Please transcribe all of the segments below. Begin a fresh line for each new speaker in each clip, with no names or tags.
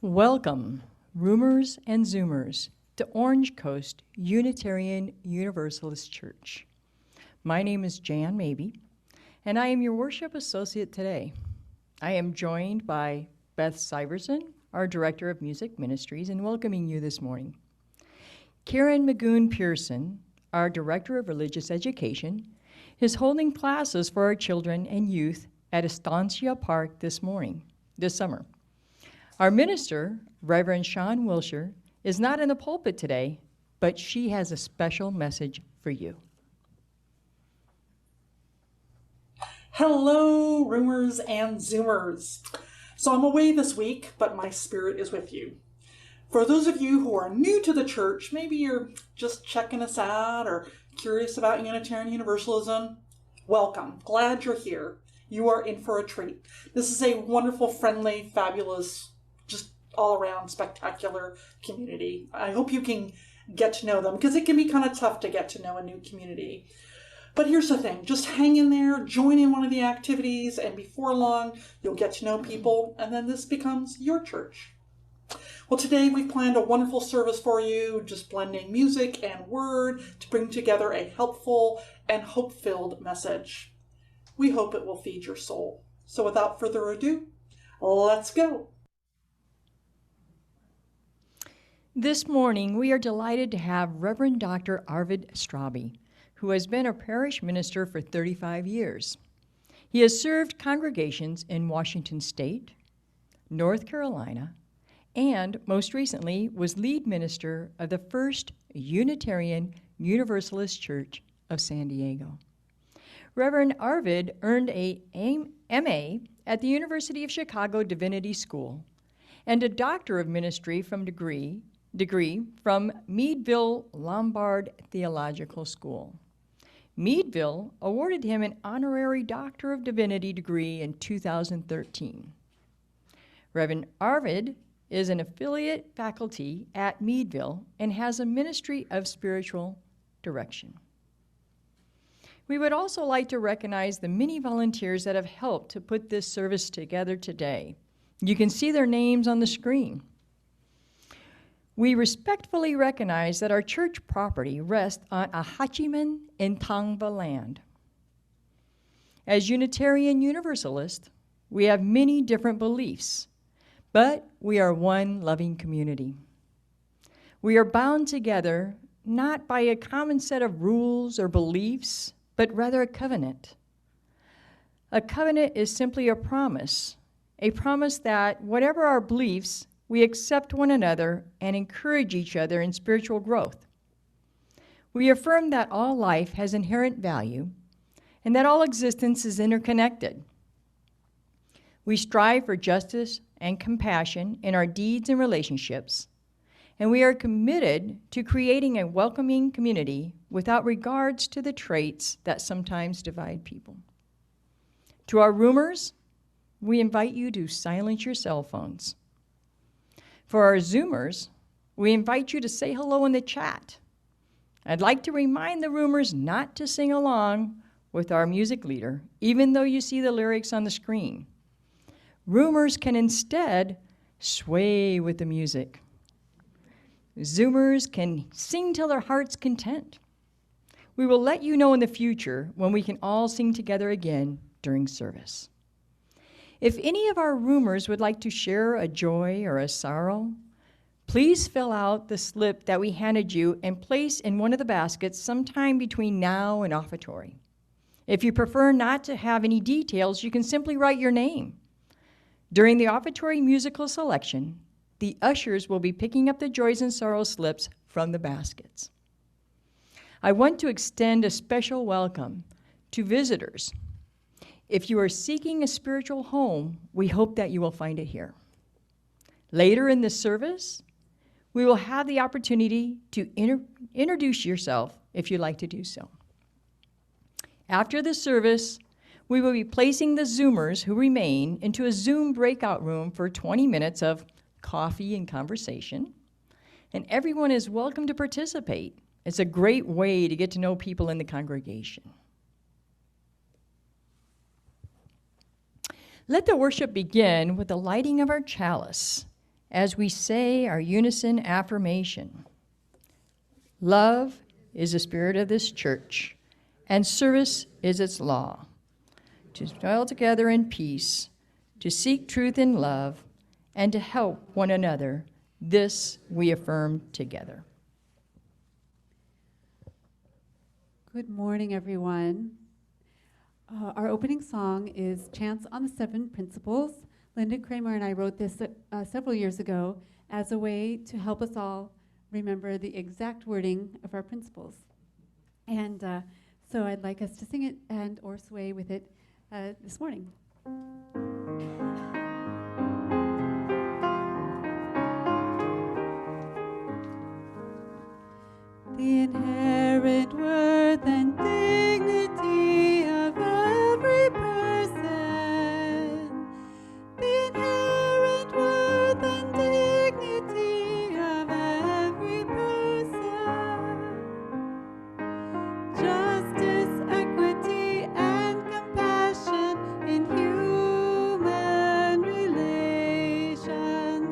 Welcome, Roomers and Zoomers, to Orange Coast Unitarian Universalist Church. My name is Jan Mabey, and I am your worship associate today. I am joined by Beth Syverson, our Director of Music Ministries, in welcoming you this morning. Karen Magoon Pearson, our Director of Religious Education, is holding classes for our children and youth at Estancia Park this summer. Our minister, Reverend Sean Wilshire, is not in the pulpit today, but she has a special message for you.
Hello, Roomers and Zoomers. So I'm away this week, but my spirit is with you. For those of you who are new to the church, maybe you're just checking us out or curious about Unitarian Universalism, welcome. Glad you're here. You are in for a treat. This is a wonderful, friendly, fabulous, just all-around spectacular community. I hope you can get to know them, because it can be kind of tough to get to know a new community. But here's the thing, just hang in there, join in one of the activities, and before long, you'll get to know people, and then this becomes your church. Well, today we've planned a wonderful service for you, just blending music and word to bring together a helpful and hope-filled message. We hope it will feed your soul. So without further ado, let's go.
This morning, we are delighted to have Reverend Dr. Arvid Straube, who has been a parish minister for 35 years. He has served congregations in Washington State, North Carolina, and most recently was lead minister of the First Unitarian Universalist Church of San Diego. Reverend Arvid earned a MA at the University of Chicago Divinity School and a Doctor of Ministry degree from Meadville Lombard Theological School. Meadville awarded him an honorary Doctor of Divinity degree in 2013. Reverend Arvid is an affiliate faculty at Meadville and has a ministry of spiritual direction. We would also like to recognize the many volunteers that have helped to put this service together today. You can see their names on the screen. We respectfully recognize that our church property rests on Ahachiman and Tangva land. As Unitarian Universalists, we have many different beliefs, but we are one loving community. We are bound together not by a common set of rules or beliefs, but rather a covenant. A covenant is simply a promise that whatever our beliefs, we accept one another and encourage each other in spiritual growth. We affirm that all life has inherent value and that all existence is interconnected. We strive for justice and compassion in our deeds and relationships, and we are committed to creating a welcoming community without regards to the traits that sometimes divide people. To our roomers, we invite you to silence your cell phones. For our Zoomers, we invite you to say hello in the chat. I'd like to remind the roomers not to sing along with our music leader, even though you see the lyrics on the screen. Roomers can instead sway with the music. Zoomers can sing till their heart's content. We will let you know in the future when we can all sing together again during service. If any of our roomers would like to share a joy or a sorrow, please fill out the slip that we handed you and place in one of the baskets sometime between now and offertory. If you prefer not to have any details, you can simply write your name. During the offertory musical selection, the ushers will be picking up the joys and sorrows slips from the baskets. I want to extend a special welcome to visitors. If you are seeking a spiritual home, we hope that you will find it here. Later in this service, we will have the opportunity to introduce yourself if you'd like to do so. After the service, we will be placing the Zoomers who remain into a Zoom breakout room for 20 minutes of coffee and conversation, and everyone is welcome to participate. It's a great way to get to know people in the congregation. Let the worship begin with the lighting of our chalice as we say our unison affirmation. Love is the spirit of this church, and service is its law. To dwell together in peace, to seek truth in love, and to help one another, this we affirm together.
Good morning, everyone. Our opening song is Chants on the Seven Principles. Linda Kramer and I wrote this several years ago as a way to help us all remember the exact wording of our principles. And so I'd like us to sing it and or sway with it this morning. The inherent worth and dignity of every person. The inherent worth and dignity of every person. Justice, equity, and compassion in human relations.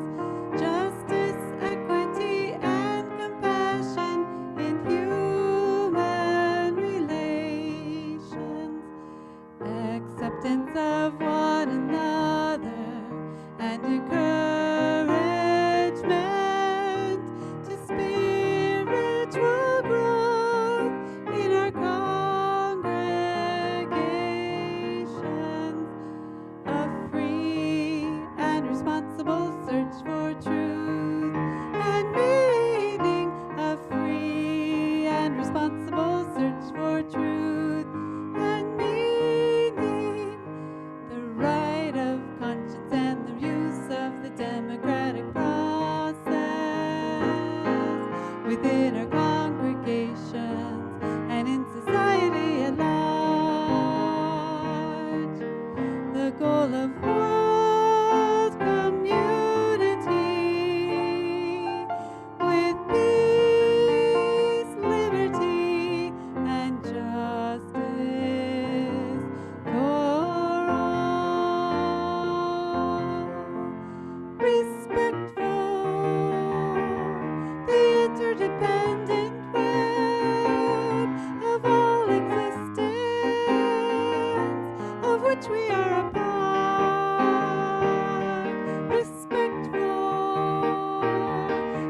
Justice, equity, and compassion in human relations. Acceptance of one another and encouragement to spiritual growth in our congregations. A free and responsible search for truth and meaning. A free and responsible search for truth and meaning. The right of conscience and the use of the democratic process within our congregations and in society at large. The goal of world community with peace, liberty, and justice for all. Respectful, the interdependent web of all existence, of which we are a part. Respectful,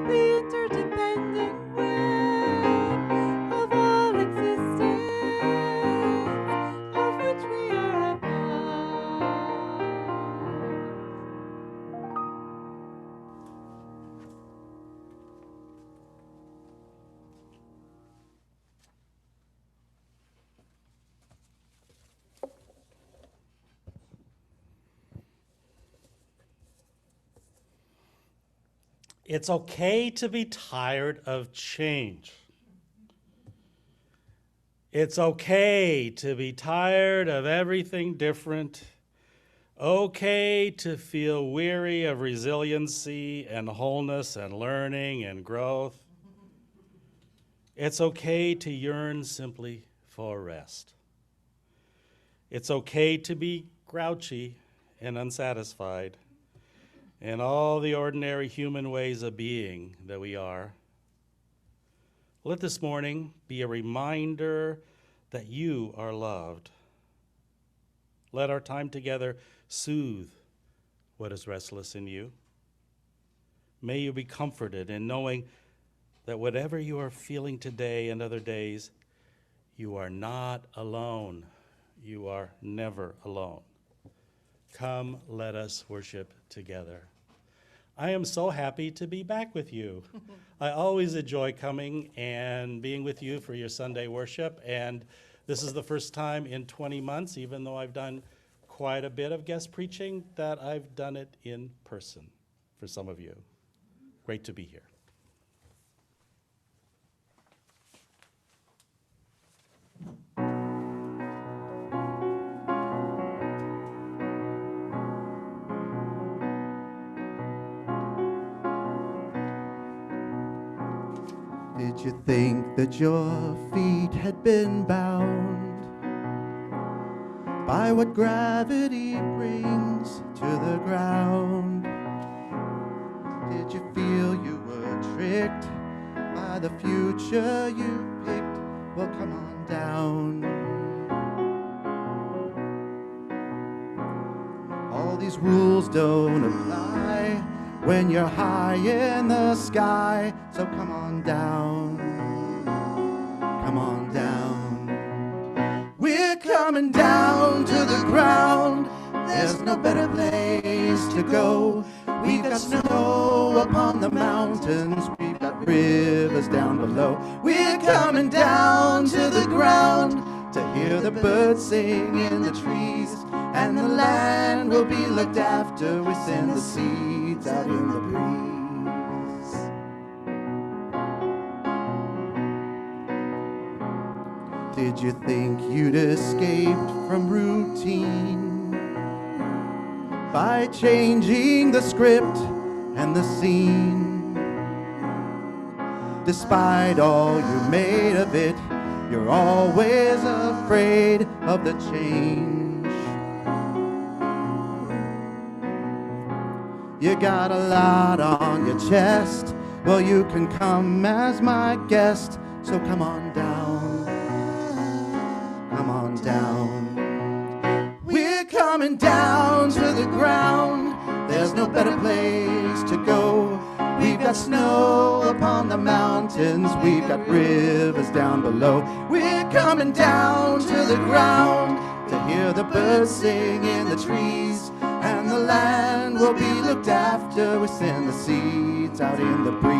the interdependent web of all existence, of which we are a part.
It's okay to be tired of change. It's okay to be tired of everything different. Okay to feel weary of resiliency and wholeness and learning and growth. It's okay to yearn simply for rest. It's okay to be grouchy and unsatisfied in all the ordinary human ways of being that we are. Let this morning be a reminder that you are loved. Let our time together soothe what is restless in you. May you be comforted in knowing that whatever you are feeling today and other days, you are not alone. You are never alone. Come, let us worship together. I am so happy to be back with you. I always enjoy coming and being with you for your Sunday worship, and this is the first time in 20 months, even though I've done quite a bit of guest preaching, that I've done it in person for some of you. Great to be here.
Did you think that your feet had been bound by what gravity brings to the ground? Did you feel you were tricked by the future you picked? Well, come on down. All these rules don't apply when you're high in the sky. So come on down. Come on down. We're coming down to the ground. There's no better place to go. We've got snow upon the mountains. We've got rivers down below. We're coming down to the ground to hear the birds sing in the trees. And the land will be looked after. We send the seeds out in the breeze. Did you think you'd escaped from routine by changing the script and the scene? Despite all you made of it, you're always afraid of the change. You got a lot on your chest. Well, you can come as my guest. So come on down. Come on down. We're coming down to the ground. There's no better place to go. We've got snow upon the mountains. We've got rivers down below. We're coming down to the ground to hear the birds sing in the trees. And the land will be looked after. We send the seeds out in the breeze.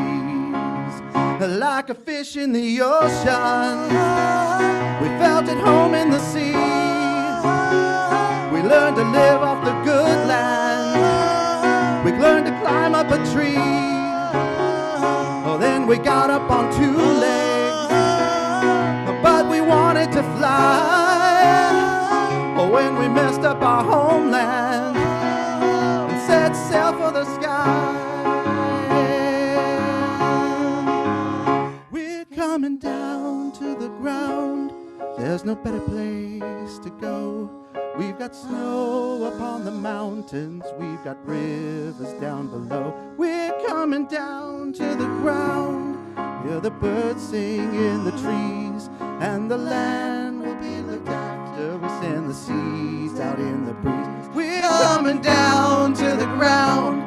Like a fish in the ocean, we felt at home in the sea. We learned to live off the good land. We learned to climb up a tree. Well, then we got up on two legs, but we wanted to fly. Oh, when we messed up our homeland, set sail for the sky. We're coming down to the ground. There's no better place to go. We've got snow upon the mountains. We've got rivers down below. We're coming down to the ground. Hear the birds sing in the trees. And the land will be looked after. We send the seeds out in the breeze. We're coming down to the ground.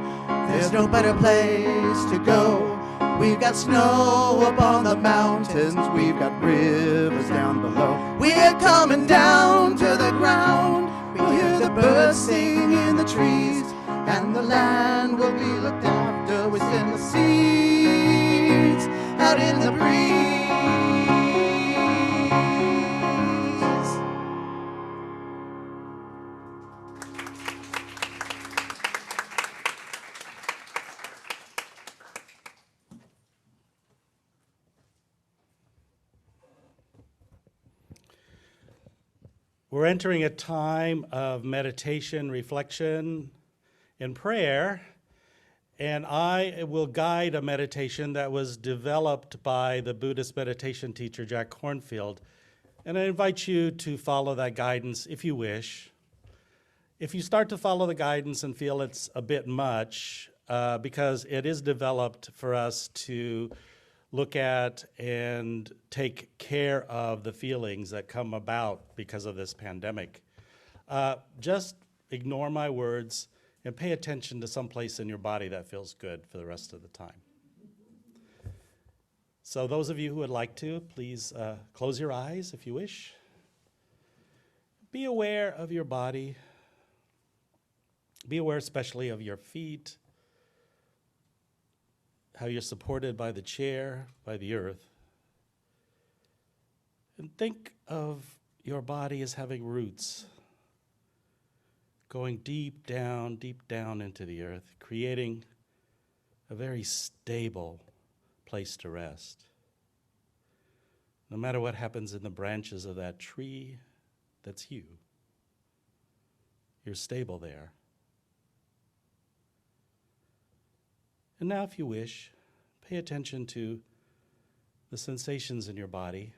There's no better place to go. We've got snow up on the mountains. We've got rivers down below. We're coming down to the ground. We'll hear the birds sing in the trees. And the land will be looked after. We send the seeds out in the breeze.
We're entering a time of meditation, reflection, and prayer, and I will guide a meditation that was developed by the Buddhist meditation teacher Jack Kornfield, and I invite you to follow that guidance if you wish. If you start to follow the guidance and feel it's a bit much, because it is developed for us to look at and take care of the feelings that come about because of this pandemic. Just ignore my words and pay attention to some place in your body that feels good for the rest of the time. So those of you who would like to, please close your eyes if you wish. Be aware of your body. Be aware especially of your feet, how you're supported by the chair, by the earth. And think of your body as having roots going deep down into the earth, creating a very stable place to rest. No matter what happens in the branches of that tree, that's you. You're stable there. And now, if you wish, pay attention to the sensations in your body,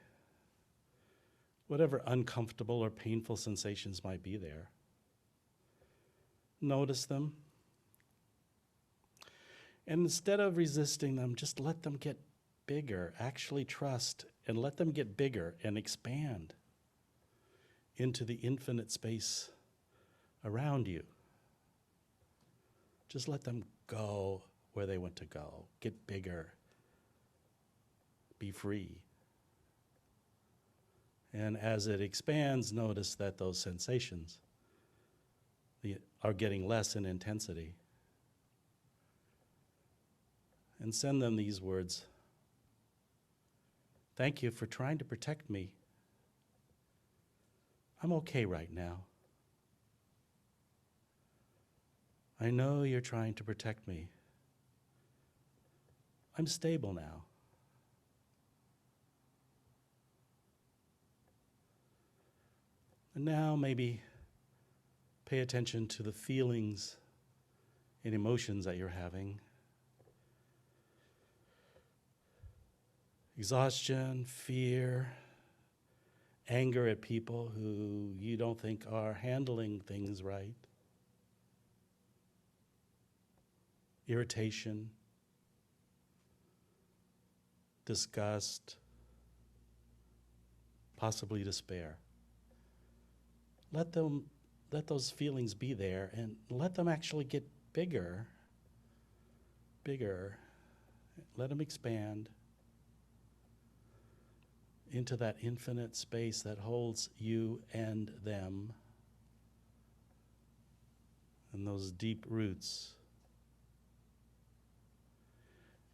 whatever uncomfortable or painful sensations might be there. Notice them. And instead of resisting them, just let them get bigger. Actually trust and let them get bigger and expand into the infinite space around you. Just let them go where they want to go. Get bigger. Be free. And as it expands, notice that those sensations are getting less in intensity. And send them these words. Thank you for trying to protect me. I'm okay right now. I know you're trying to protect me. I'm stable now. And now maybe pay attention to the feelings and emotions that you're having. Exhaustion, fear, anger at people who you don't think are handling things right. Irritation, disgust, possibly despair. Let those feelings be there and let them actually get bigger. Let them expand into that infinite space that holds you and them and those deep roots.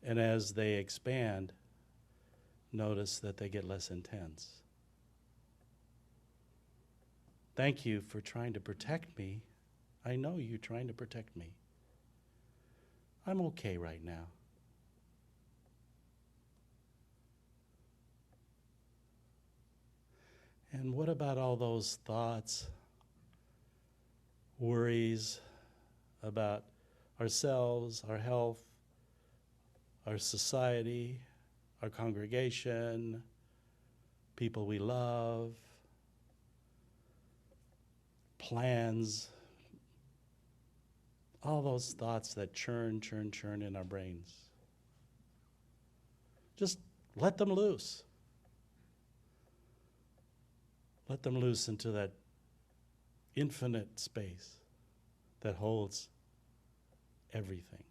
And as they expand, notice that they get less intense. Thank you for trying to protect me. I know you're trying to protect me. I'm okay right now. And what about all those thoughts, worries about ourselves, our health, our society, our congregation, people we love, plans, all those thoughts that churn in our brains? Just let them loose. Let them loose into that infinite space that holds everything.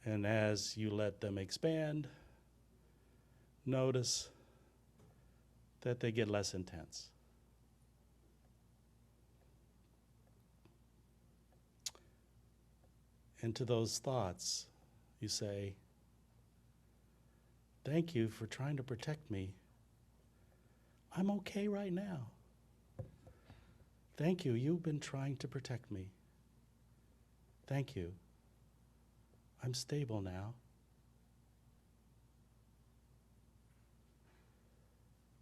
And as you let them expand, notice that they get less intense. And to those thoughts, you say, thank you for trying to protect me. I'm okay right now. Thank you. You've been trying to protect me. Thank you. I'm stable now.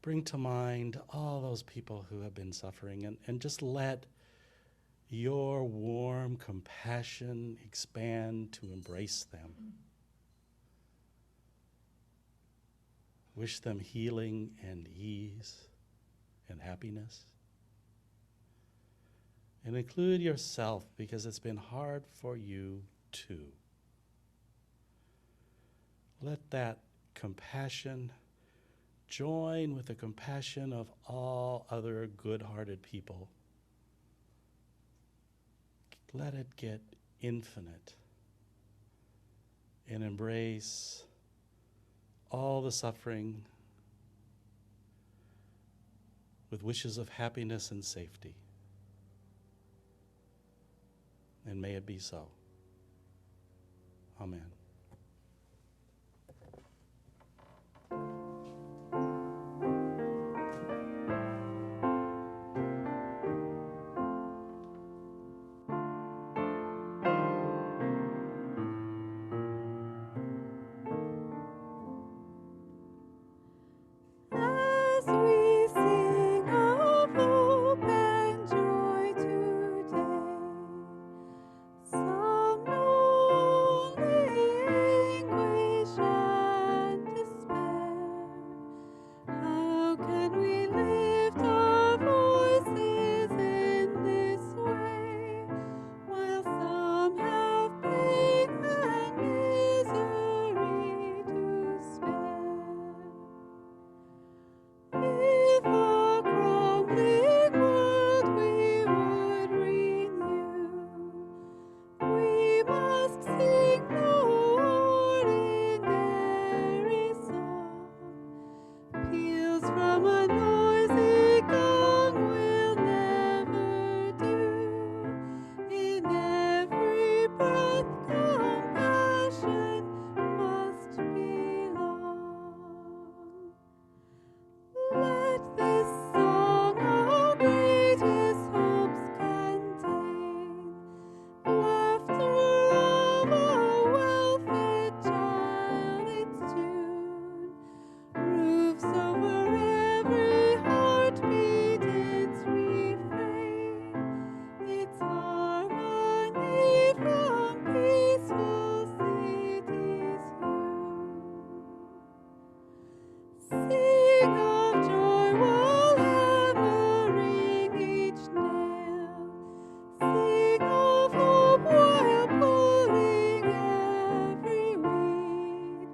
Bring to mind all those people who have been suffering and just let your warm compassion expand to embrace them. Wish them healing and ease and happiness. And include yourself because it's been hard for you too. Let that compassion join with the compassion of all other good-hearted people. Let it get infinite and embrace all the suffering with wishes of happiness and safety. And may it be so. Amen.
As we sing of hope and joy today, some lonely bells from a noisy gong will never do. In every breath compassion must belong. Let this song our greatest hopes contain, laughter of a well-fed child its tune, roofs over every heartbeat its refrain, its harmony from peaceful cities hewn. Sing of joy while hammering each nail. Sing of hope while pulling every weed.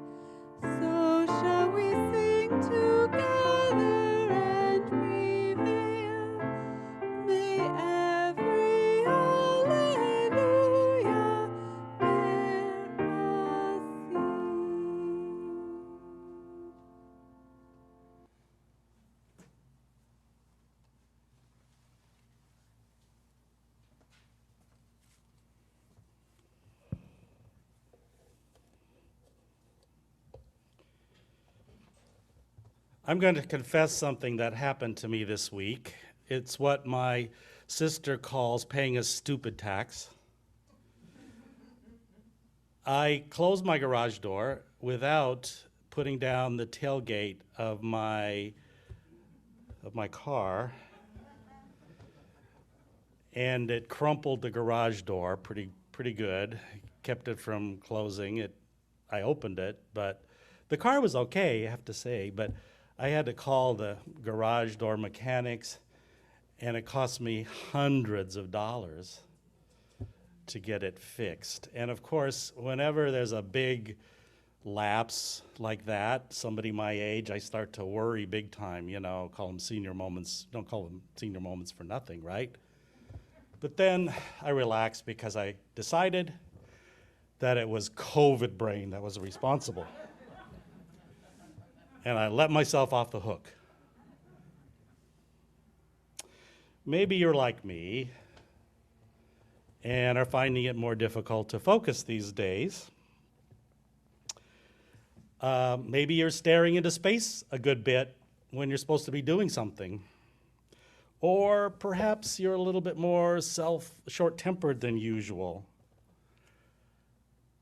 So shall we sing together and prevail. May every alleluia bear a seed.
I'm going to confess something that happened to me this week. It's what my sister calls paying a stupid tax. I closed my garage door without putting down the tailgate of my car, and it crumpled the garage door pretty good. Kept it from closing. I opened it, but the car was okay, I have to say, but I had to call the garage door mechanics, and it cost me hundreds of dollars to get it fixed. And of course, whenever there's a big lapse like that, somebody my age, I start to worry big time, call them senior moments. Don't call them senior moments for nothing, right? But then I relaxed because I decided that it was COVID brain that was responsible. And I let myself off the hook. Maybe you're like me and are finding it more difficult to focus these days. Maybe you're staring into space a good bit when you're supposed to be doing something. Or perhaps you're a little bit more short-tempered than usual.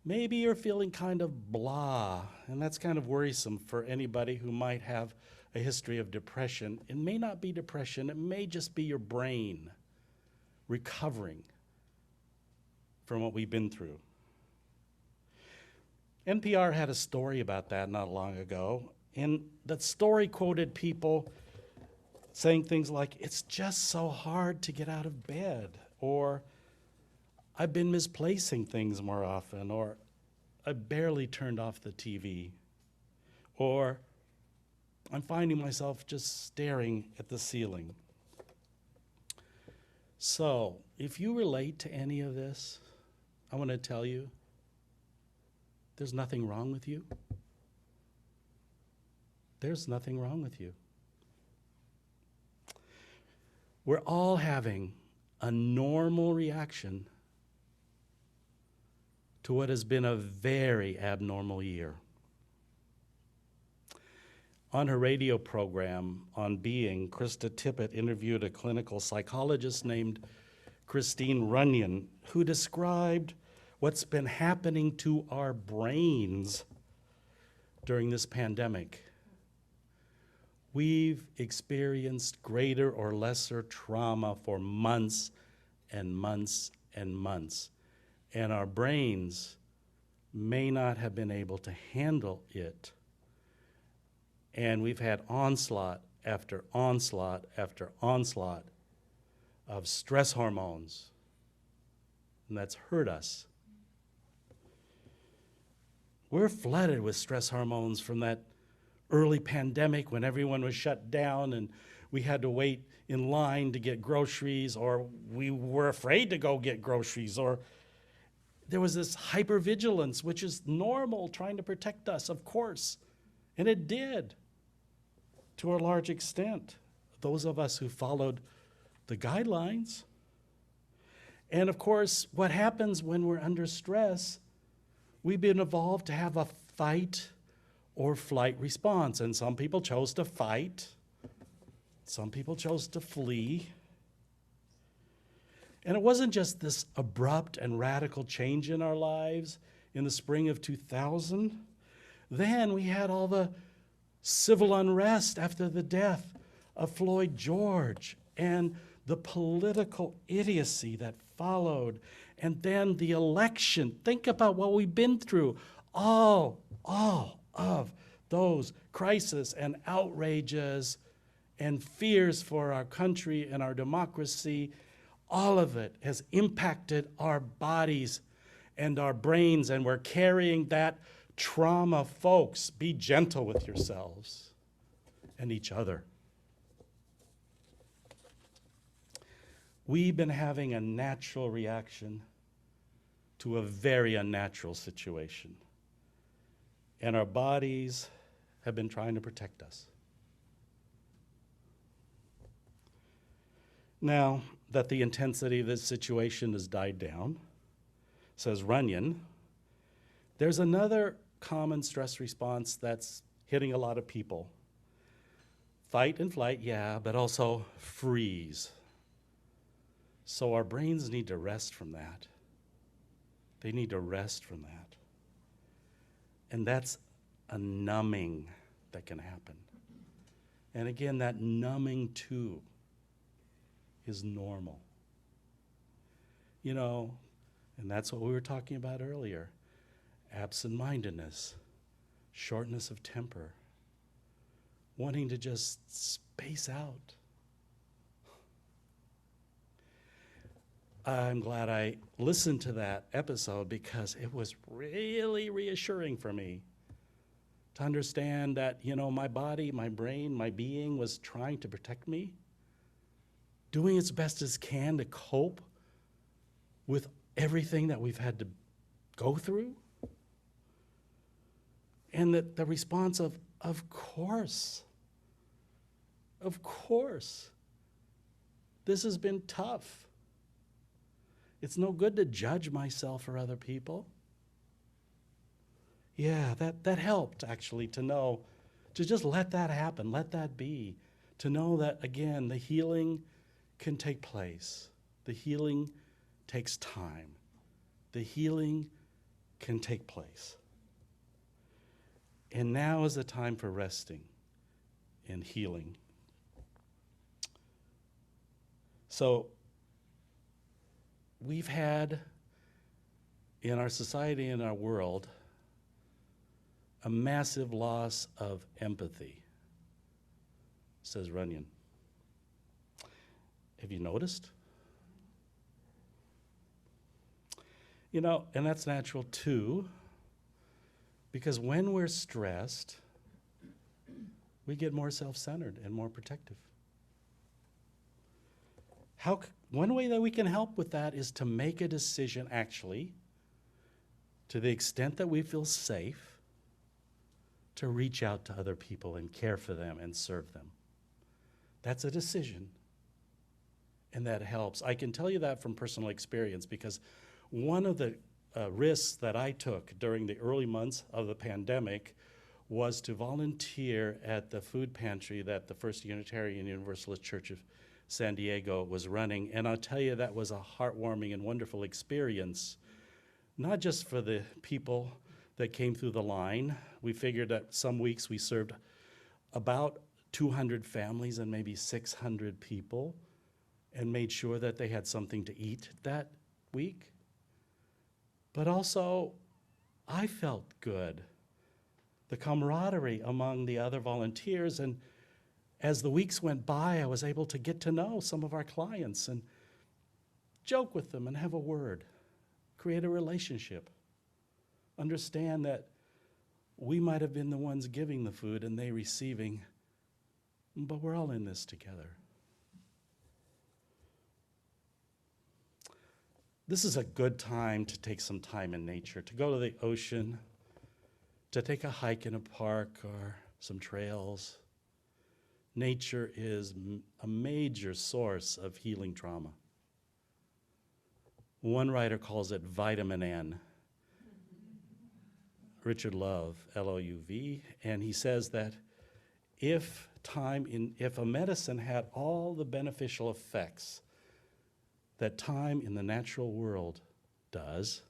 Maybe you're feeling kind of blah, and that's kind of worrisome for anybody who might have a history of depression. It may not be depression, it may just be your brain recovering from what we've been through. NPR had a story about that not long ago, and that story quoted people saying things like, "It's just so hard to get out of bed," or "I've been misplacing things more often," or "I barely turned off the TV," or "I'm finding myself just staring at the ceiling." So, if you relate to any of this, I want to tell you, there's nothing wrong with you. There's nothing wrong with you. We're all having a normal reaction to what has been a very abnormal year. On her radio program on Being, Krista Tippett interviewed a clinical psychologist named Christine Runyon, who described what's been happening to our brains during this pandemic. We've experienced greater or lesser trauma for months and months and months, and our brains may not have been able to handle it. And we've had onslaught after onslaught after onslaught of stress hormones, and that's hurt us. We're flooded with stress hormones from that early pandemic when everyone was shut down and we had to wait in line to get groceries, or we were afraid to go get groceries, or there was this hypervigilance, which is normal, trying to protect us, of course, and it did, to a large extent, those of us who followed the guidelines. And of course, what happens when we're under stress, we've been evolved to have a fight or flight response. And some people chose to fight. Some people chose to flee. And it wasn't just this abrupt and radical change in our lives in the spring of 2000. Then we had all the civil unrest after the death of Floyd George and the political idiocy that followed. And then the election. Think about what we've been through. All of those crises and outrages and fears for our country and our democracy, all of it has impacted our bodies and our brains, and we're carrying that trauma. Folks, be gentle with yourselves and each other. We've been having a natural reaction to a very unnatural situation, and our bodies have been trying to protect us. Now that the intensity of this situation has died down, says Runyon, there's another common stress response that's hitting a lot of people. Fight and flight, yeah, but also freeze. So our brains need to rest from that. They need to rest from that. And that's a numbing that can happen. And again, that numbing too is normal. You know, and that's what we were talking about earlier. Absent-mindedness, shortness of temper, wanting to just space out. I'm glad I listened to that episode because it was really reassuring for me to understand that, you know, my body, my brain, my being was trying to protect me, doing its best as can to cope with everything that we've had to go through. And that the response of course, this has been tough. It's no good to judge myself or other people. Yeah, that helped actually to know, to just let that happen, let that be, to know that, again, the healing can take place. The healing takes time. The healing can take place. And now is the time for resting and healing. So, we've had in our society and our world a massive loss of empathy, says Runyon. Have you noticed? You know, and that's natural too, because when we're stressed, we get more self-centered and more protective. One way that we can help with that is to make a decision, actually, to the extent that we feel safe, to reach out to other people and care for them and serve them. That's a decision, and that helps. I can tell you that from personal experience because one of the risks that I took during the early months of the pandemic was to volunteer at the food pantry that the First Unitarian Universalist Church of San Diego was running. And I'll tell you, that was a heartwarming and wonderful experience, not just for the people that came through the line. We figured that some weeks we served about 200 families and maybe 600 people and made sure that they had something to eat that week. But also, I felt good. The camaraderie among the other volunteers, and as the weeks went by, I was able to get to know some of our clients and joke with them and have a word, create a relationship, understand that we might have been the ones giving the food and they receiving, but we're all in this together. This is a good time to take some time in nature, to go to the ocean, to take a hike in a park or some trails, nature is a major source of healing trauma. One writer calls it vitamin N. Richard Love, L-O-U-V, and he says that if a medicine had all the beneficial effects that time in the natural world does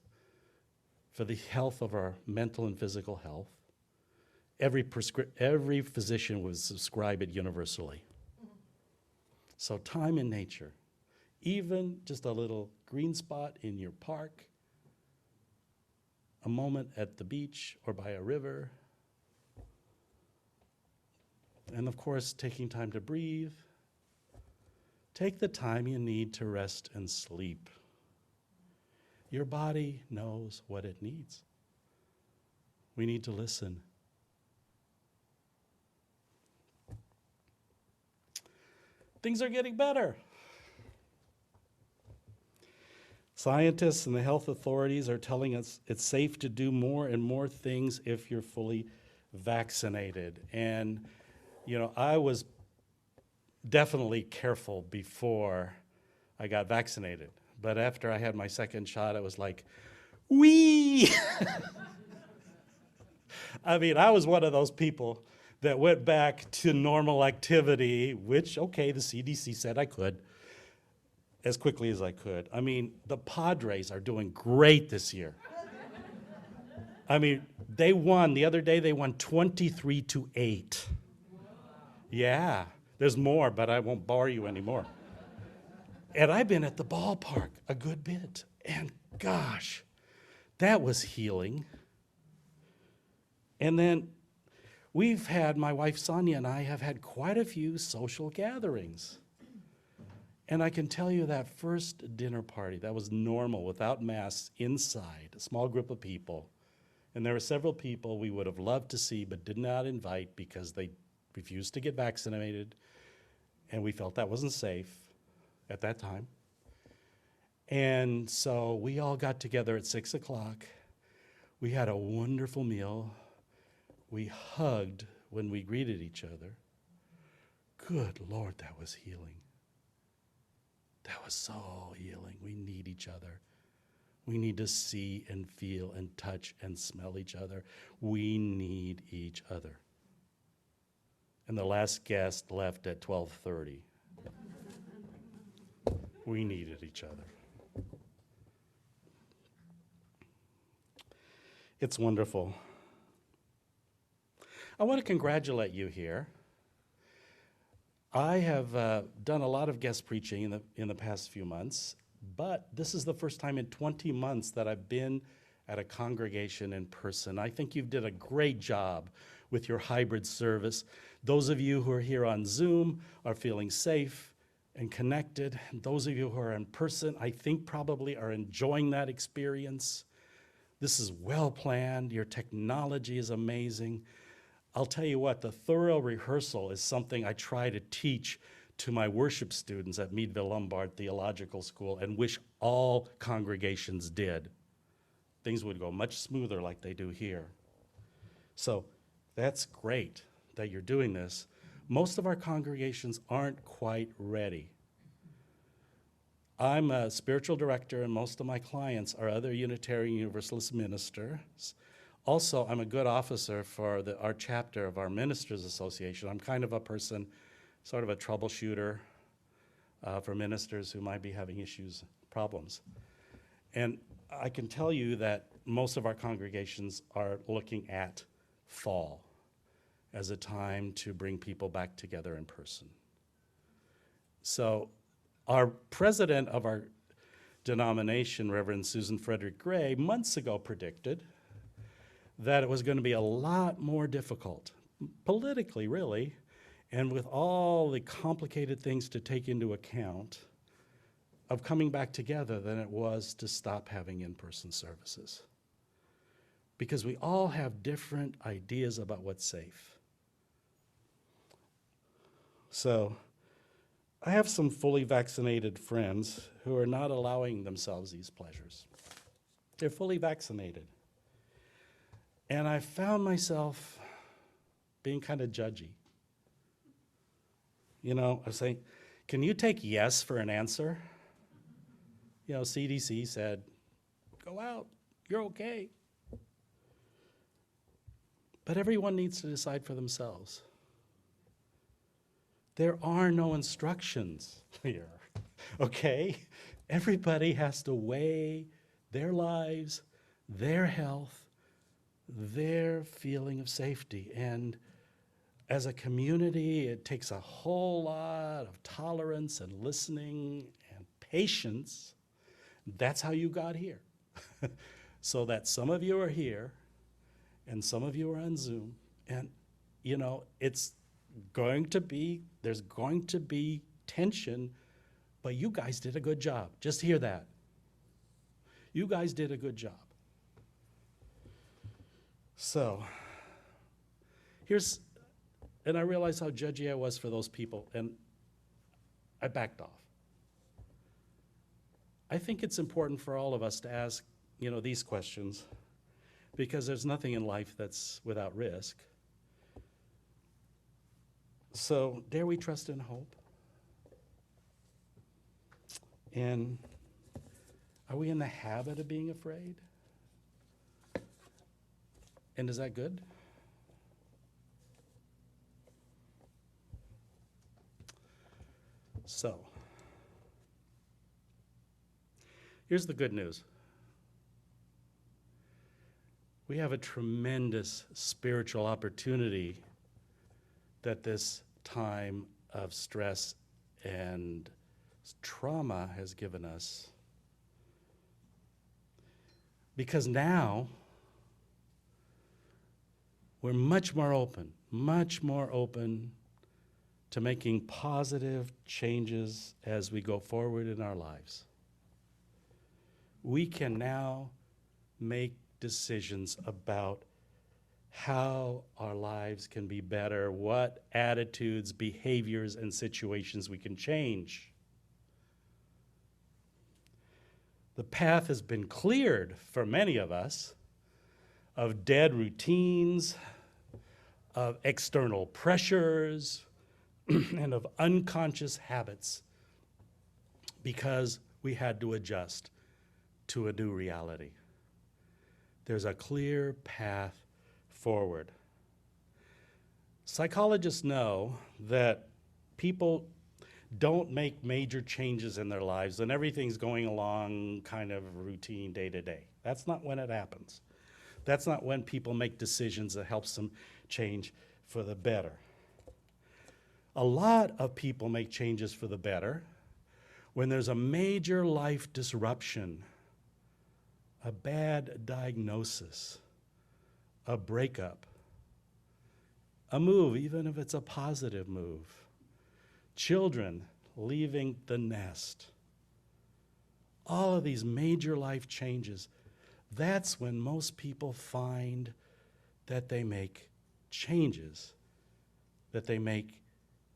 for the health of our mental and physical health, every physician would subscribe it universally. So time in nature, even just a little green spot in your park, a moment at the beach or by a river, and of course, taking time to breathe. Take the time you need to rest and sleep. Your body knows what it needs. We need to listen. Things are getting better. Scientists and the health authorities are telling us it's safe to do more and more things if you're fully vaccinated. And, you know, I was definitely careful before I got vaccinated. But after I had my second shot, I was like, wee! I mean, I was one of those people that went back to normal activity, which, okay, the CDC said I could, as quickly as I could. I mean, the Padres are doing great this year. I mean, they won. The other day, they won 23-8. Yeah, there's more, but I won't bore you anymore. And I've been at the ballpark a good bit. And gosh, that was healing. And then my wife Sonia and I have had quite a few social gatherings. And I can tell you that first dinner party, that was normal, without masks, inside, a small group of people. And there were several people we would have loved to see but did not invite because they refused to get vaccinated, and we felt that wasn't safe at that time. And so we all got together at 6 o'clock. We had a wonderful meal. We hugged when we greeted each other. Good Lord, that was healing. That was so healing. We need each other. We need to see and feel and touch and smell each other. We need each other. And the last guest left at 12:30. We needed each other. It's wonderful. I want to congratulate you here. I have done a lot of guest preaching in the past few months, but this is the first time in 20 months that I've been at a congregation in person. I think you've did a great job with your hybrid service. Those of you who are here on Zoom are feeling safe and connected. Those of you who are in person, I think probably are enjoying that experience. This is well planned. Your technology is amazing. I'll tell you what, the thorough rehearsal is something I try to teach to my worship students at Meadville Lombard Theological School and wish all congregations did. Things would go much smoother like they do here. So that's great that you're doing this. Most of our congregations aren't quite ready. I'm a spiritual director, and most of my clients are other Unitarian Universalist ministers. Also, I'm a good officer for our chapter of our Ministers Association. I'm kind of a person, sort of a troubleshooter for ministers who might be having issues, problems. And I can tell you that most of our congregations are looking at fall as a time to bring people back together in person. So our president of our denomination, Reverend Susan Frederick Gray, months ago predicted that it was going to be a lot more difficult, politically really, and with all the complicated things to take into account of coming back together than it was to stop having in-person services. Because we all have different ideas about what's safe. So I have some fully vaccinated friends who are not allowing themselves these pleasures. They're fully vaccinated. And I found myself being kind of judgy. I was saying, can you take yes for an answer? CDC said, go out, you're okay. But everyone needs to decide for themselves. There are no instructions here, okay? Everybody has to weigh their lives, their health, their feeling of safety. And as a community, it takes a whole lot of tolerance and listening and patience. That's how you got here. So that some of you are here and some of you are on Zoom. And, there's going to be tension, but you guys did a good job. Just hear that. You guys did a good job. So, and I realized how judgy I was for those people, and I backed off. I think it's important for all of us to ask, these questions, because there's nothing in life that's without risk. So, dare we trust in hope? And are we in the habit of being afraid? And is that good? So, here's the good news. We have a tremendous spiritual opportunity that this time of stress and trauma has given us. Because now we're much more open to making positive changes as we go forward in our lives. We can now make decisions about how our lives can be better, what attitudes, behaviors, and situations we can change. The path has been cleared for many of us of dead routines, of external pressures, and of unconscious habits because we had to adjust to a new reality. There's a clear path forward. Psychologists know that people don't make major changes in their lives and everything's going along kind of routine day to day. That's not when it happens. That's not when people make decisions that helps them change for the better. A lot of people make changes for the better when there's a major life disruption, a bad diagnosis, a breakup, a move, even if it's a positive move, children leaving the nest. All of these major life changes, that's when most people find that they make changes, that they make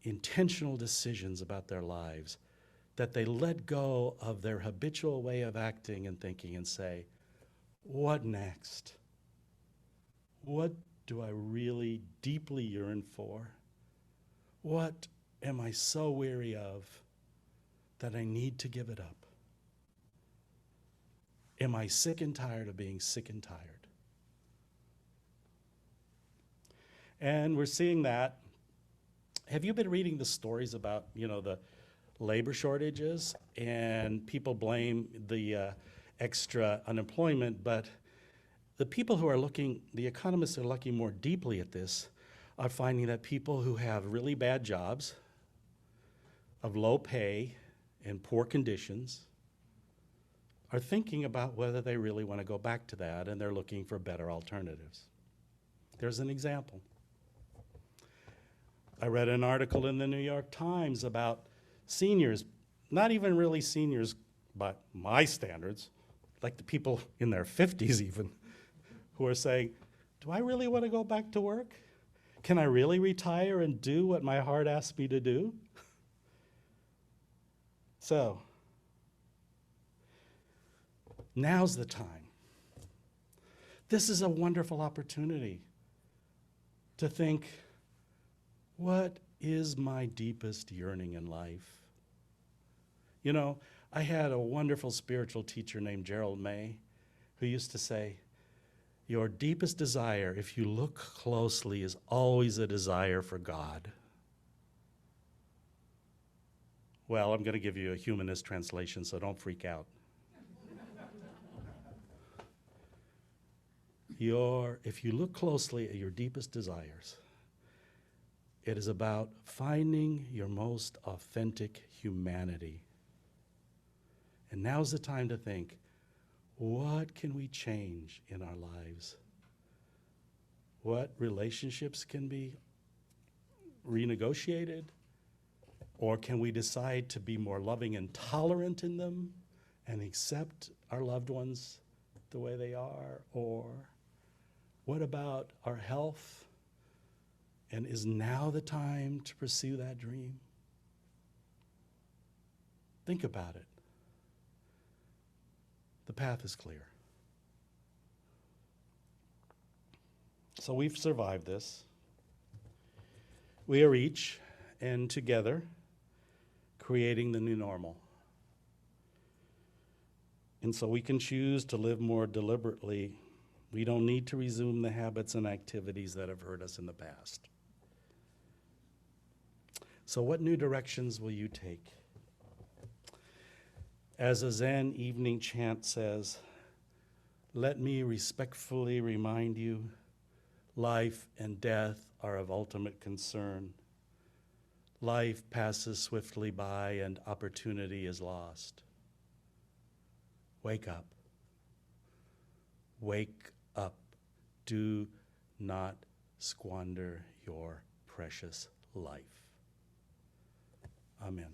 intentional decisions about their lives, that they let go of their habitual way of acting and thinking and say, what next? What do I really deeply yearn for? What am I so weary of that I need to give it up? Am I sick and tired of being sick and tired? And we're seeing that. Have you been reading the stories about, the labor shortages? And people blame the extra unemployment, but the people who are looking, the economists are looking more deeply at this, are finding that people who have really bad jobs, of low pay and poor conditions, are thinking about whether they really want to go back to that, and they're looking for better alternatives. There's an example. I read an article in the New York Times about seniors, not even really seniors by my standards, like the people in their 50s even, who are saying, do I really want to go back to work? Can I really retire and do what my heart asks me to do? So, now's the time. This is a wonderful opportunity to think, what is my deepest yearning in life. You know, I had a wonderful spiritual teacher named Gerald May who used to say, your deepest desire, if you look closely, is always a desire for God. Well, I'm going to give you a humanist translation, so don't freak out. If you look closely at your deepest desires, it is about finding your most authentic humanity. And now's the time to think, what can we change in our lives? What relationships can be renegotiated? Or can we decide to be more loving and tolerant in them and accept our loved ones the way they are? Or what about our health? And is now the time to pursue that dream? Think about it. The path is clear. So we've survived this. We are each, and together, creating the new normal. And so we can choose to live more deliberately. We don't need to resume the habits and activities that have hurt us in the past. So what new directions will you take? As a Zen evening chant says, let me respectfully remind you, life and death are of ultimate concern. Life passes swiftly by and opportunity is lost. Wake up. Wake up. Do not squander your precious life. Amen.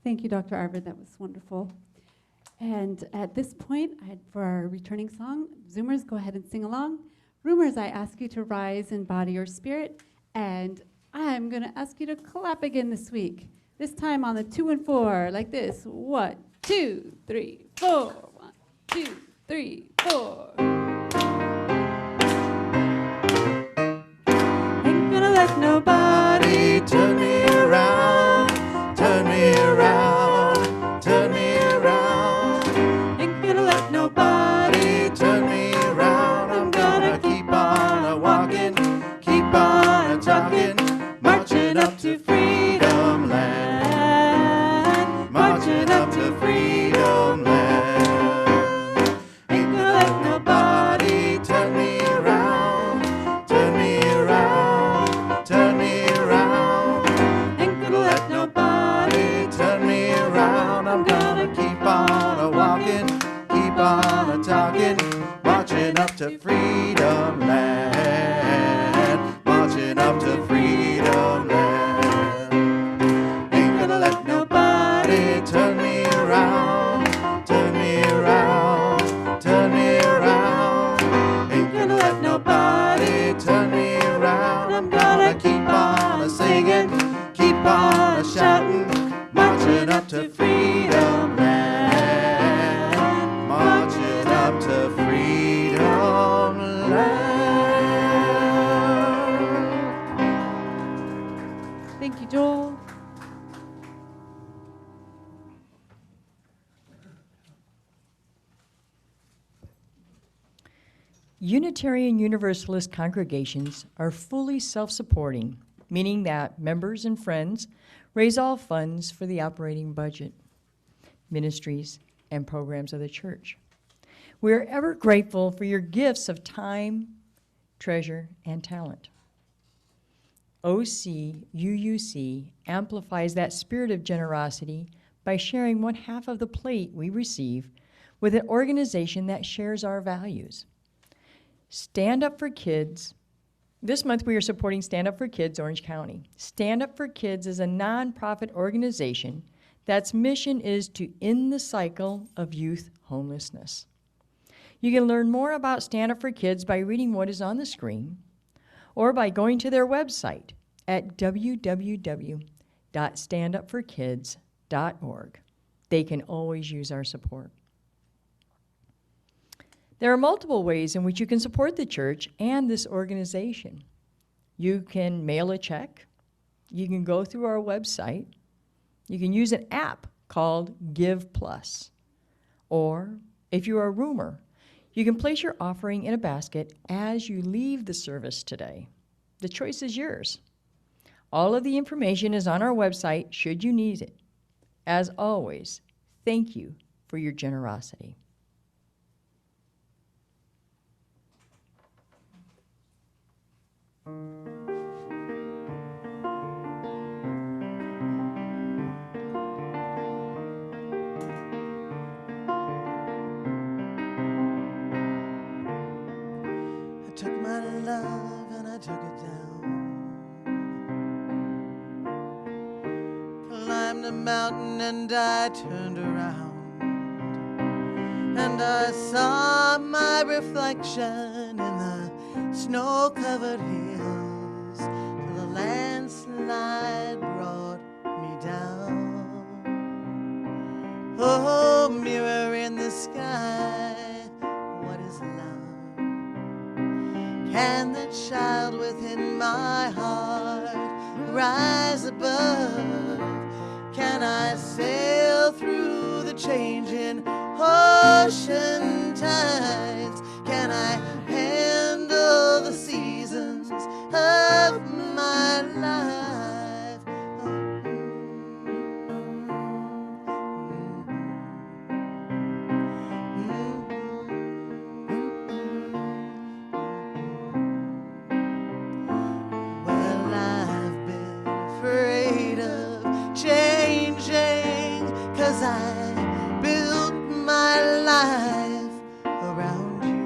Thank you, Dr. Arvid. That was wonderful. And at this point, for our returning song, Zoomers, go ahead and sing along. Roomers, I ask you to rise in body or spirit, and I'm going to ask you to clap again this week. This time on the 2 and 4, like this. 1, 2, 3, 4. 1, 2, 3, 4.
Ain't gonna let nobody turn me around, turn me around, turn me around. Ain't gonna let nobody turn me around. I'm gonna keep on a walking, keep on a talking, marching up to freedom land, marching up to freedom land. Ain't gonna let nobody turn me around, turn me around, turn me around. Ain't gonna let nobody turn me around. I'm gonna keep on a walking, keep on a talking, marching up to freedom land, marching up to freedom land. Ain't gonna let nobody turn me around, turn me around, turn me around. Ain't gonna let nobody turn me around. I'm gonna keep on a singing, keep on a shouting, marching up to freedom land, marching up to freedom land.
Thank you, Joel.
Unitarian Universalist congregations are fully self-supporting, meaning that members and friends raise all funds for the operating budget, ministries, and programs of the church. We are ever grateful for your gifts of time, treasure, and talent. OCUUC amplifies that spirit of generosity by sharing one half of the plate we receive with an organization that shares our values. Stand Up for Kids. This month we are supporting Stand Up for Kids Orange County. Stand Up for Kids is a nonprofit organization that's mission is to end the cycle of youth homelessness. You can learn more about Stand Up for Kids by reading what is on the screen or by going to their website at www.standupforkids.org. They can always use our support. There are multiple ways in which you can support the church and this organization. You can mail a check. You can go through our website. You can use an app called Give Plus. Or, if you are a roomer, you can place your offering in a basket as you leave the service today. The choice is yours. All of the information is on our website should you need it. As always, thank you for your generosity.
I took my love and I took it down. Climbed a mountain and I turned around. And I saw my reflection in the snow-covered hills till the landslide brought me down. Oh, mirror in the sky, what is love? Can the child within my heart rise above? Can I sail through the changing ocean tides? Can I handle the seasons of my life? Well, I've been afraid of changing, 'cause I built my life around you.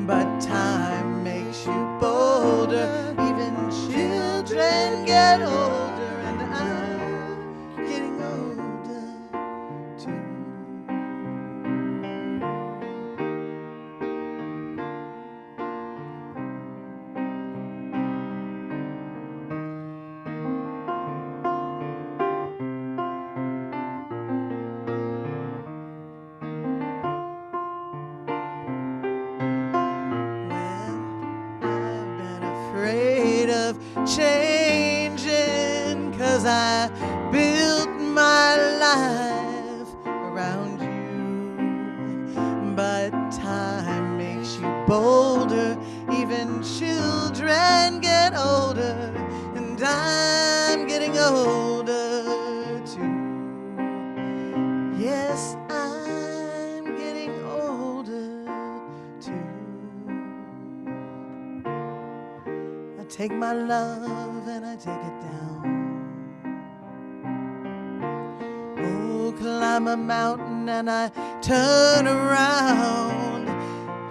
But time makes you bolder, even children get older, and I'm getting older too. I've been afraid of changing, 'cause I built my life around you. But time makes you bolder, even children get older, and I'm getting older too. Yes, I'm getting older too. I take my love and I take it down. Oh, climb a mountain and I turn around,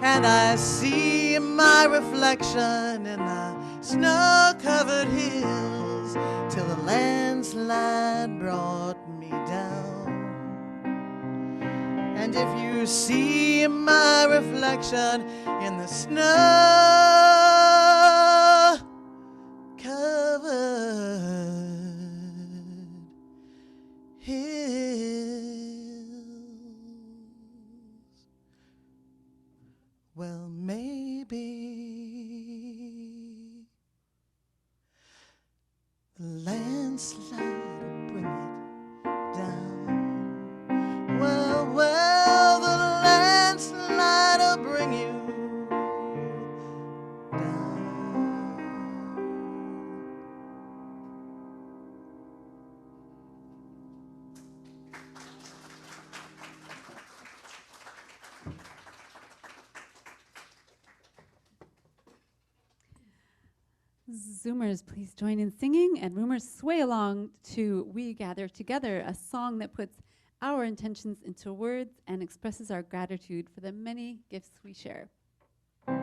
and I see my reflection in the snow-covered hills till the landslide brought me down. And if you see my reflection in the snow-covered hills, well, maybe the landslide will bring it down. Well, the landslide will bring you down.
Zoomers, please join in singing, and roomers sway along to We Gather Together, a song that puts our intentions into words and expresses our gratitude for the many gifts we share. We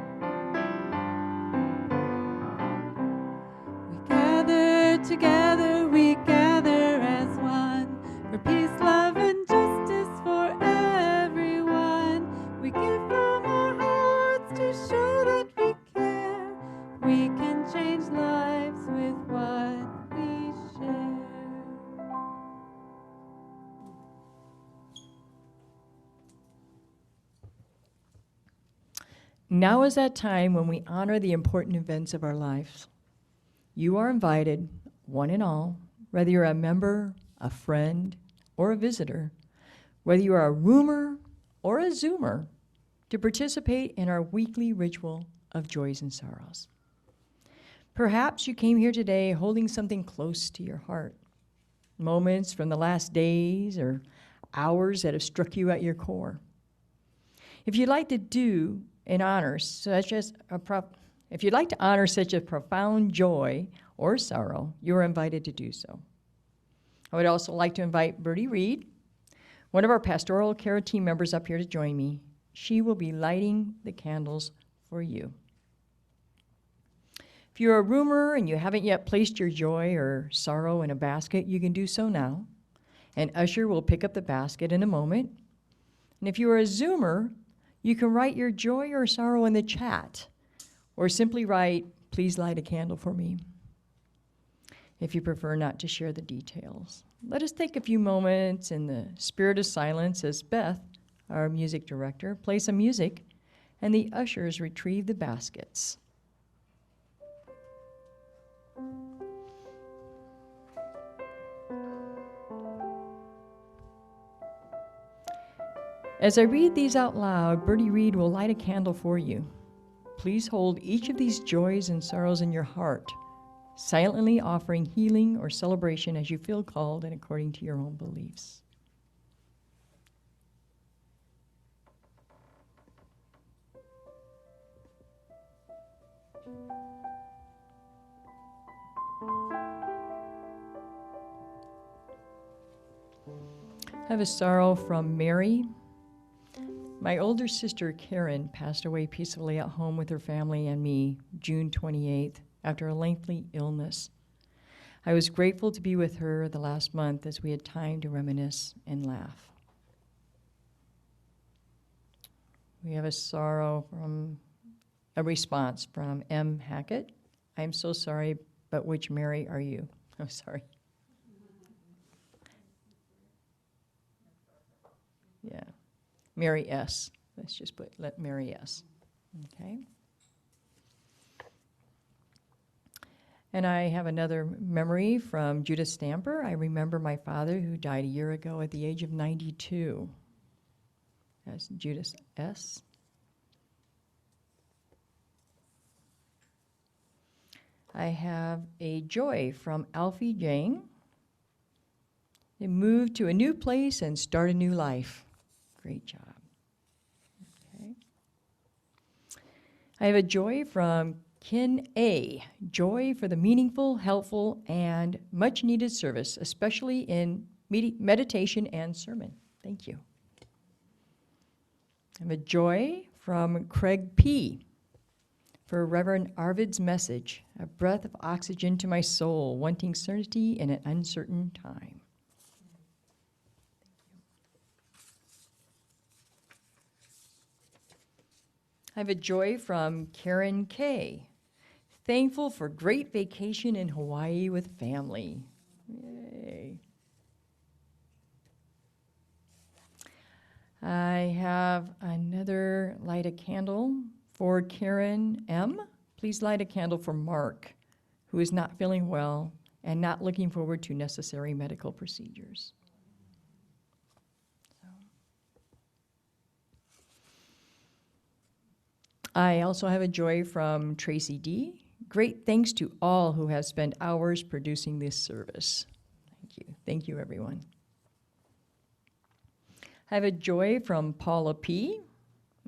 gather together, we gather as one, for peace, love, and justice for everyone. We give from our hearts to show that we care. We can change lives with what we share.
Now is that time when we honor the important events of our lives. You are invited, one and all, whether you're a member, a friend, or a visitor, whether you are a roomer or a Zoomer, to participate in our weekly ritual of joys and sorrows. Perhaps you came here today holding something close to your heart, moments from the last days or hours that have struck you at your core. If you'd like to honor such a profound joy or sorrow, you are invited to do so. I would also like to invite Bertie Reed, one of our pastoral care team members, up here to join me. She will be lighting the candles for you. If you're a roomer and you haven't yet placed your joy or sorrow in a basket, you can do so now. An usher will pick up the basket in a moment. And if you are a Zoomer, you can write your joy or sorrow in the chat, or simply write, "Please light a candle for me," if you prefer not to share the details. Let us take a few moments in the spirit of silence as Beth, our music director, plays some music and the ushers retrieve the baskets. As I read these out loud, Bertie Reed will light a candle for you. Please hold each of these joys and sorrows in your heart, silently offering healing or celebration as you feel called and according to your own beliefs. I have a sorrow from Mary. My older sister, Karen, passed away peacefully at home with her family and me June 28th after a lengthy illness. I was grateful to be with her the last month as we had time to reminisce and laugh. We have a response from M. Hackett. "I'm so sorry, but which Mary are you?" Oh, sorry. Yeah. Mary S. Let's just let Mary S. Okay. And I have another memory from Judith Stamper. "I remember my father who died a year ago at the age of 92. That's Judith S. I have a joy from Alfie Jang. "They moved to a new place and start a new life." Great job. Okay. I have a joy from Kin A. "Joy for the meaningful, helpful, and much needed service, especially in meditation and sermon." Thank you. I have a joy from Craig P. "For Reverend Arvid's message, a breath of oxygen to my soul, wanting certainty in an uncertain time." I have a joy from Karen K. "Thankful for great vacation in Hawaii with family." Yay. I have another light a candle for Karen M. "Please light a candle for Mark, who is not feeling well and not looking forward to necessary medical procedures." I also have a joy from Tracy D. "Great thanks to all who have spent hours producing this service." Thank you. Thank you, everyone. I have a joy from Paula P.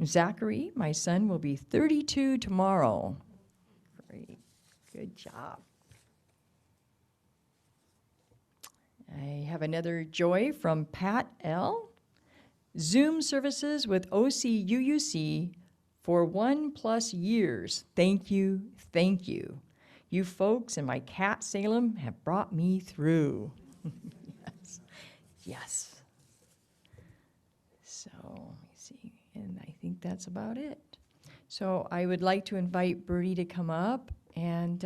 "Zachary, my son, will be 32 tomorrow." Great. Good job. I have another joy from Pat L. "Zoom services with OCUUC for 1+ years. Thank you, thank you. You folks and my cat Salem have brought me through." Yes, yes. So, let me see, and I think that's about it. So I would like to invite Bertie to come up and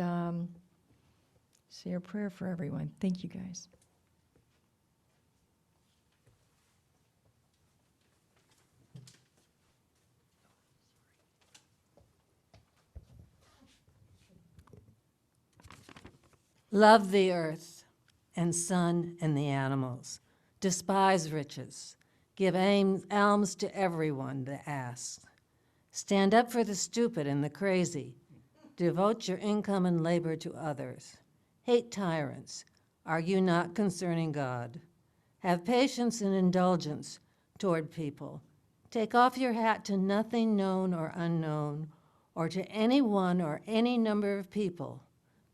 say a prayer for everyone. Thank you, guys.
Love the earth and sun and the animals. Despise riches. Give alms to everyone that asks. Stand up for the stupid and the crazy. Devote your income and labor to others. Hate tyrants. Argue not concerning God. Have patience and indulgence toward people. Take off your hat to nothing known or unknown, or to any one or any number of people.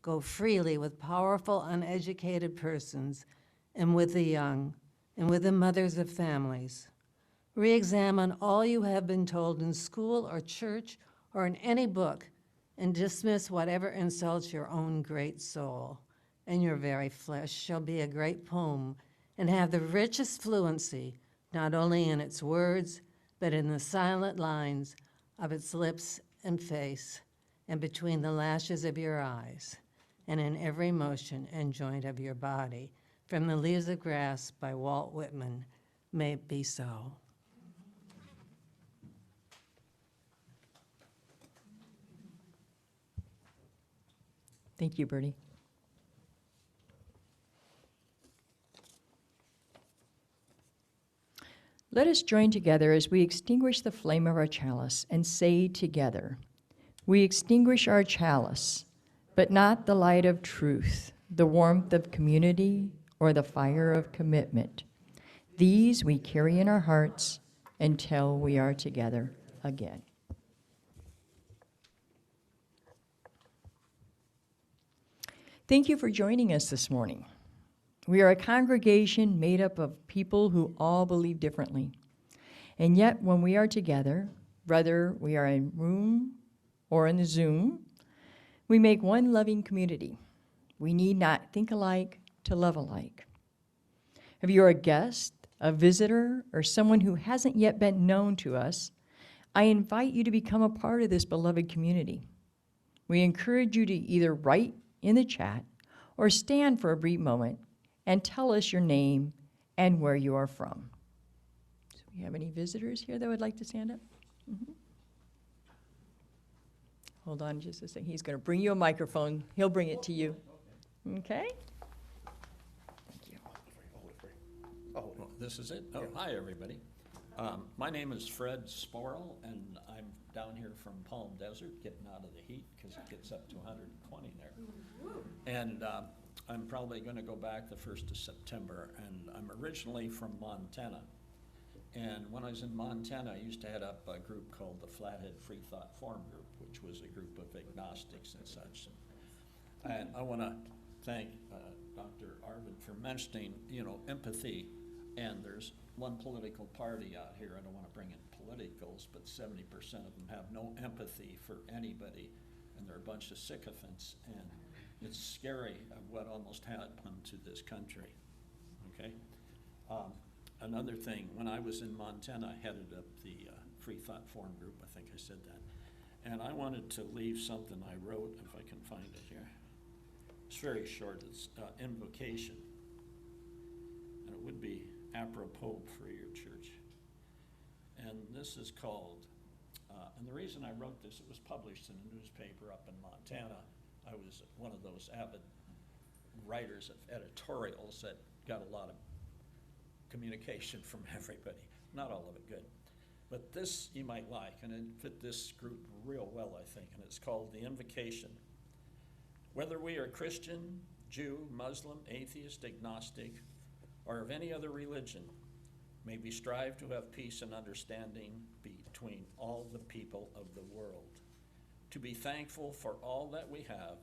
Go freely with powerful, uneducated persons, and with the young, and with the mothers of families. Re-examine all you have been told in school or church or in any book, and dismiss whatever insults your own great soul. And your very flesh shall be a great poem, and have the richest fluency, not only in its words, but in the silent lines of its lips and face, and between the lashes of your eyes, and in every motion and joint of your body. From the Leaves of Grass by Walt Whitman. May it be so.
Thank you, Bertie. Let us join together as we extinguish the flame of our chalice and say together, we extinguish our chalice, but not the light of truth, the warmth of community, or the fire of commitment. These we carry in our hearts until we are together again. Thank you for joining us this morning. We are a congregation made up of people who all believe differently. And yet, when we are together, whether we are in room or in the Zoom, we make one loving community. We need not think alike to love alike. If you're a guest, a visitor, or someone who hasn't yet been known to us, I invite you to become a part of this beloved community. We encourage you to either write in the chat or stand for a brief moment and tell us your name and where you are from. Do we have any visitors here that would like to stand up? Mm-hmm. Hold on just a second. He's going to bring you a microphone. He'll bring it to you. Okay? Thank you.
Oh, this is it? Oh, hi, everybody. My name is Fred Sporl, and I'm down here from Palm Desert, getting out of the heat because it gets up to 120 there. And I'm probably going to go back the 1st of September, and I'm originally from Montana. And when I was in Montana, I used to head up a group called the Flathead Free Thought Forum Group, which was a group of agnostics and such. And I want to thank Dr. Arvid for mentioning, empathy. And there's one political party out here, I don't want to bring in politicals, but 70% of them have no empathy for anybody, and they're a bunch of sycophants. And it's scary of what almost happened to this country, okay? Another thing, when I was in Montana, I headed up the Free Thought Forum Group, I think I said that. And I wanted to leave something I wrote, if I can find it here. It's very short, it's invocation. And it would be apropos for your church. And this is called, and the reason I wrote this, it was published in a newspaper up in Montana. I was one of those avid writers of editorials that got a lot of communication from everybody. Not all of it good. But this you might like, and it fit this group real well, I think, and it's called The Invocation. Whether we are Christian, Jew, Muslim, atheist, agnostic, or of any other religion, may we strive to have peace and understanding between all the people of the world, to be thankful for all that we have,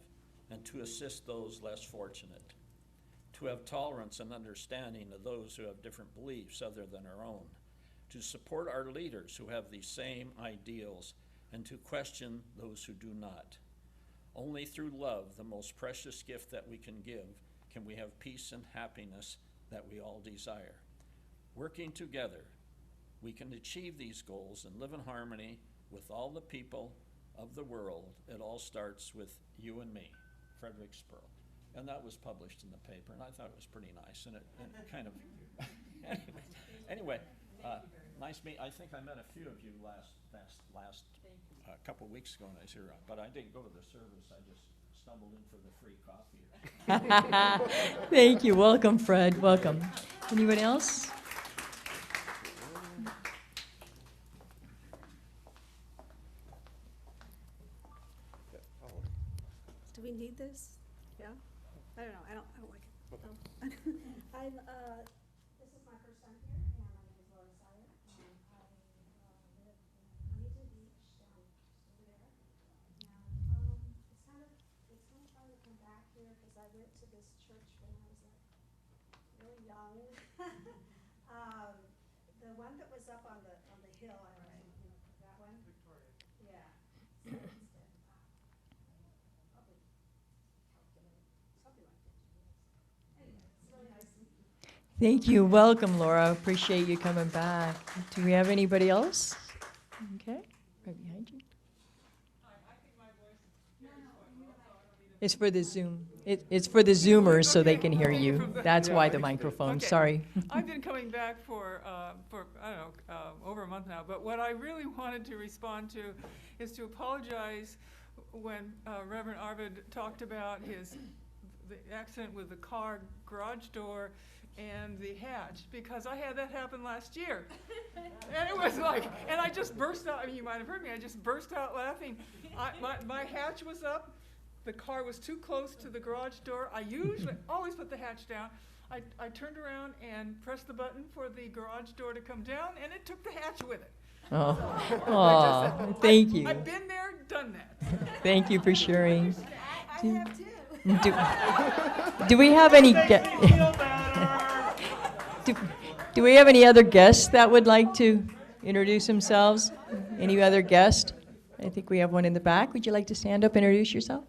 and to assist those less fortunate, to have tolerance and understanding of those who have different beliefs other than our own, to support our leaders who have these same ideals, and to question those who do not. Only through love, the most precious gift that we can give, can we have peace and happiness that we all desire. Working together, we can achieve these goals and live in harmony with all the people of the world. It all starts with you and me, Frederick Sperl. And that was published in the paper, and I thought it was pretty nice, and it kind of, anyway, nice meet. I think I met a few of you last couple of weeks ago when I was here, but I didn't go to the service. I just stumbled in for the free coffee.
Thank you. Welcome, Fred. Welcome. Anyone else?
Do we need this? Yeah? I don't know. I don't like it. I'm, this is my first time here, and my name is Laura Sire, and I live in Huntington Beach, down over there. And it's kind of fun to come back here because I went to this church when I was like really young. The one that was up on the hill, I don't know, you know, that one? Victoria. Yeah. So it's been, probably something like 50 years. Anyway, it's really nice to meet you.
Thank you. Welcome, Laura. Appreciate you coming back. Do we have anybody else? Okay, right behind you. It's for the Zoom. It's for the Zoomers so they can hear you. That's why the microphone.
Okay.
Sorry.
I've been coming back for I don't know, over a month now. But what I really wanted to respond to is to apologize when Reverend Arvid talked about the accident with the car garage door and the hatch, because I had that happen last year. And it was like, and I just burst out. I mean, you might have heard me. I just burst out laughing. My hatch was up. The car was too close to the garage door. I usually always put the hatch down. I turned around and pressed the button for the garage door to come down, and it took the hatch with it.
Oh,
So,
aw, thank you.
I've been there, done that.
Thank you for sharing.
I have too.
Do we have any do we have any other guests that would like to introduce themselves? Any other guest? I think we have one in the back. Would you like to stand up and introduce yourself?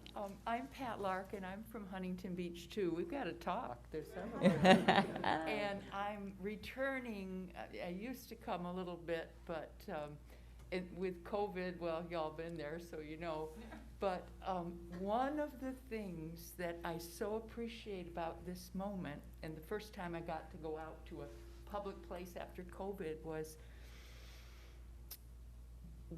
I'm Pat Larkin. I'm from Huntington Beach, too. We've got to talk. There's several of us. And I'm returning. I used to come a little bit, but with COVID, well, y'all been there, so you know. But one of the things that I so appreciate about this moment, and the first time I got to go out to a public place after COVID, was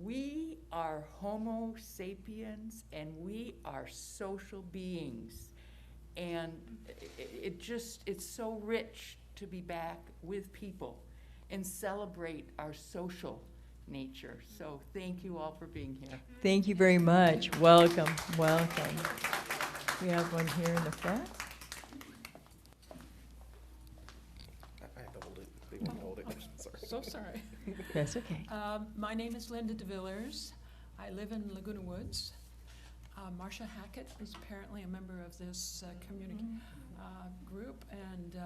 we are Homo sapiens, and we are social beings. And it's so rich to be back with people and celebrate our social nature. So thank you all for being here.
Thank you very much. Welcome, welcome. We have one here in the front.
I have to hold it. They want to hold it. Sorry.
So sorry.
That's okay.
My name is Linda DeVillers. I live in Laguna Woods. Marcia Hackett is apparently a member of this community group, and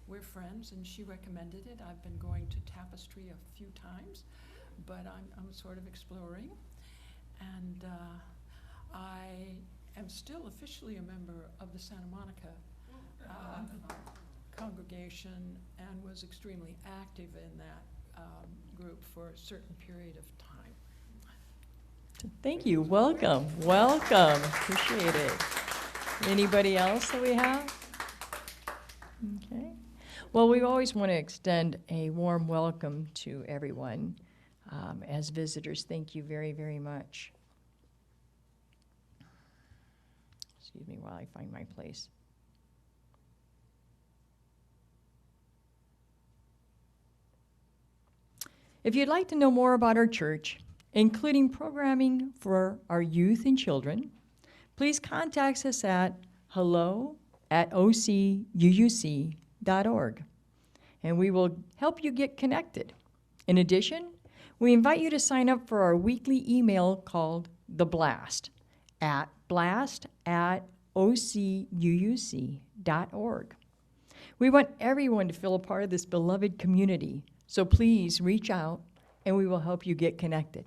we're friends, and she recommended it. I've been going to Tapestry a few times, but I'm sort of exploring. And I am still officially a member of the Santa Monica congregation and was extremely active in that group for a certain period of time.
Thank you. Welcome. Welcome. Appreciate it. Anybody else that we have? Okay. Well, we always want to extend a warm welcome to everyone as visitors. Thank you very, very much. Excuse me while I find my place. If you'd like to know more about our church, including programming for our youth and children, please contact us at hello@ocuuc.org, and we will help you get connected. In addition, we invite you to sign up for our weekly email called The Blast at blast@ocuuc.org. We want everyone to feel a part of this beloved community, so please reach out and we will help you get connected.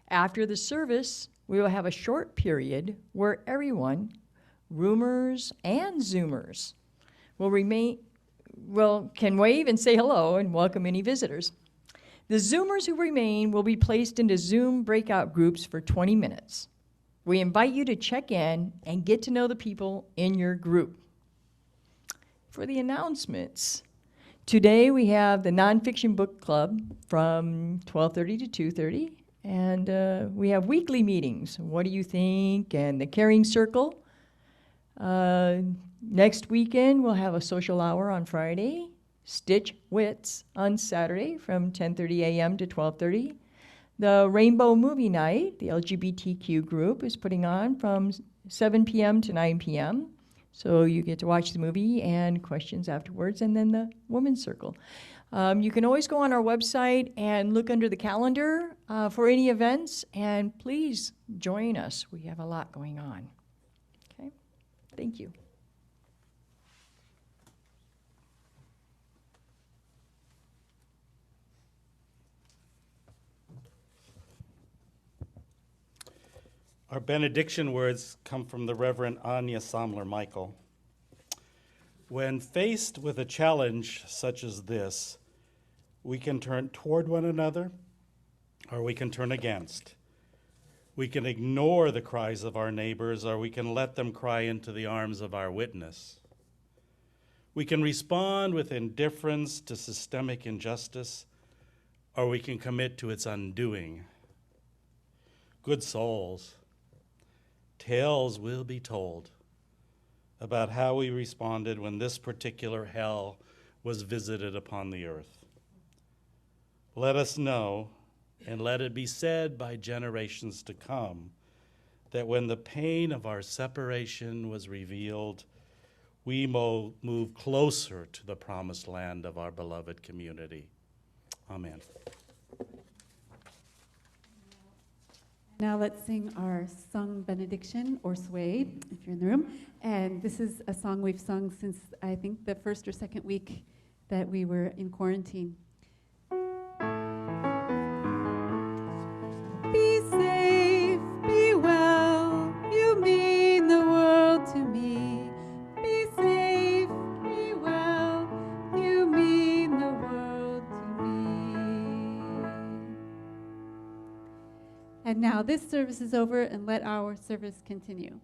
After the service, we will have a short period where everyone, roomers and Zoomers, can wave and say hello and welcome any visitors. The Zoomers who remain will be placed into Zoom breakout groups for 20 minutes. We invite you to check in and get to know the people in your group. For the announcements, today we have the Nonfiction Book Club from 12:30 to 2:30, And we have weekly meetings. What do you think? And the Caring Circle. Next weekend, we'll have a social hour on Friday. Stitch Wits on Saturday from 10:30 a.m. to 12:30. The Rainbow Movie Night, the LGBTQ group, is putting on from 7 p.m. to 9 p.m. So you get to watch the movie and questions afterwards, and then the Women's Circle. You can always go on our website and look under the calendar for any events, and please join us. We have a lot going on. Okay, thank you.
Our benediction words come from the Reverend Anya Somler-Michael. When faced with a challenge such as this, we can turn toward one another, or we can turn against. We can ignore the cries of our neighbors, or we can let them cry into the arms of our witness. We can respond with indifference to systemic injustice, or we can commit to its undoing. Good souls, tales will be told about how we responded when this particular hell was visited upon the earth. Let us know, and let it be said by generations to come, that when the pain of our separation was revealed, we move closer to the promised land of our beloved community. Amen.
Now let's sing our sung benediction, or swayed, if you're in the room. And this is a song we've sung since, I think, the first or second week that we were in quarantine. Be safe, be well, you mean the world to me. Be safe, be well, you mean the world to me. And now this service is over, and let our service continue.